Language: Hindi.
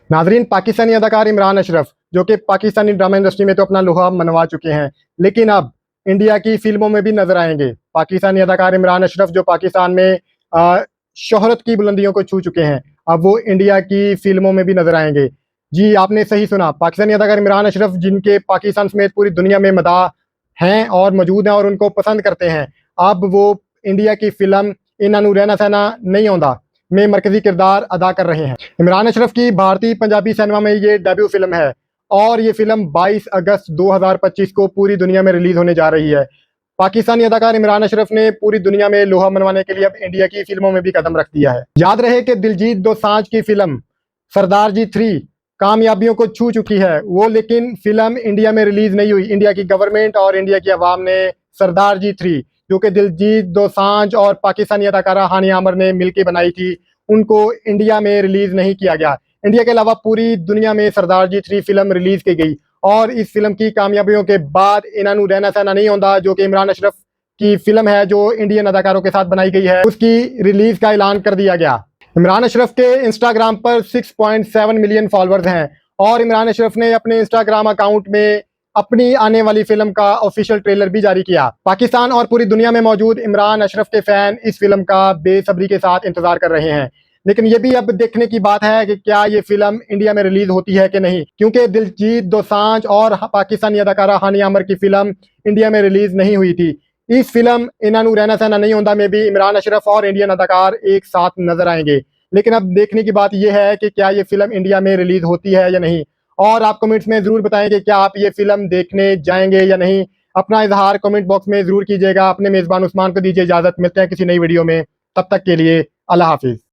नाजरीन, पाकिस्तानी अदाकार इमरान अशरफ जो कि पाकिस्तानी ड्रामा इंडस्ट्री में तो अपना लोहा मनवा चुके हैं, लेकिन अब इंडिया की फिल्मों में भी नजर आएंगे। पाकिस्तानी अदाकार इमरान अशरफ जो पाकिस्तान में शोहरत की बुलंदियों को छू चुके हैं, अब वो इंडिया की फिल्मों में भी नजर आएंगे। जी, आपने सही सुना। पाकिस्तानी अदाकार इमरान अशरफ, जिनके पाकिस्तान समेत पूरी दुनिया में मदाह हैं और मौजूद हैं और उनको पसंद करते हैं, अब वो इंडिया की फिल्म इन्हों रहना सहना नहीं आंदा में मरकजी किरदार अदा कर रहे हैं। इमरान अशरफ की भारतीय पंजाबी सिनेमा में ये डेब्यू फिल्म है और ये फिल्म 22 अगस्त 2025 को पूरी दुनिया में रिलीज होने जा रही है। पाकिस्तानी अदाकार इमरान अशरफ ने पूरी दुनिया में लोहा मनवाने के लिए अब इंडिया की फिल्मों में भी कदम रख दिया है। याद रहे कि दिलजीत दोसांझ की फिल्म सरदार जी 3 कामयाबियों को छू चुकी है, वो लेकिन फिल्म इंडिया में रिलीज नहीं हुई। इंडिया की गवर्नमेंट और इंडिया की आवाम ने सरदार जी 3, जो कि दिलजीत दोसांझ और पाकिस्तानी अदाकारा हानिया आमर ने मिलकर बनाई थी, उनको इंडिया में रिलीज नहीं किया गया। इंडिया के अलावा पूरी दुनिया में सरदार जी 3 फिल्म रिलीज की गई और इस फिल्म की कामयाबियों के बाद इन्हों रहना सहना नहीं होता, जो कि इमरान अशरफ की फिल्म है जो इंडियन अदाकारों के साथ बनाई गई है, उसकी रिलीज का ऐलान कर दिया गया। इमरान अशरफ के इंस्टाग्राम पर 6.7 मिलियन फॉलोअर्स हैं और इमरान अशरफ ने अपने इंस्टाग्राम अकाउंट में अपनी आने वाली फिल्म का ऑफिशियल ट्रेलर भी जारी किया। पाकिस्तान और पूरी दुनिया में मौजूद इमरान अशरफ के फैन इस फिल्म का बेसब्री के साथ इंतजार कर रहे हैं, लेकिन ये भी अब देखने की बात है कि क्या ये फिल्म इंडिया में रिलीज होती है कि नहीं, क्योंकि दिलजीत दोसांझ और पाकिस्तानी अदाकारा हानिया आमर की फिल्म इंडिया में रिलीज नहीं हुई थी। इस फिल्म इन्हों रहना सहना नहीं होता में भी इमरान अशरफ और इंडियन अदाकार एक साथ नजर आएंगे, लेकिन अब देखने की बात यह है कि क्या ये फिल्म इंडिया में रिलीज होती है या नहीं। और आप कमेंट्स में जरूर बताएं कि क्या आप ये फिल्म देखने जाएंगे या नहीं। अपना इजहार कमेंट बॉक्स में जरूर कीजिएगा। अपने मेजबान उस्मान को दीजिए इजाजत। मिलते हैं किसी नई वीडियो में, तब तक के लिए अल्लाह हाफिज।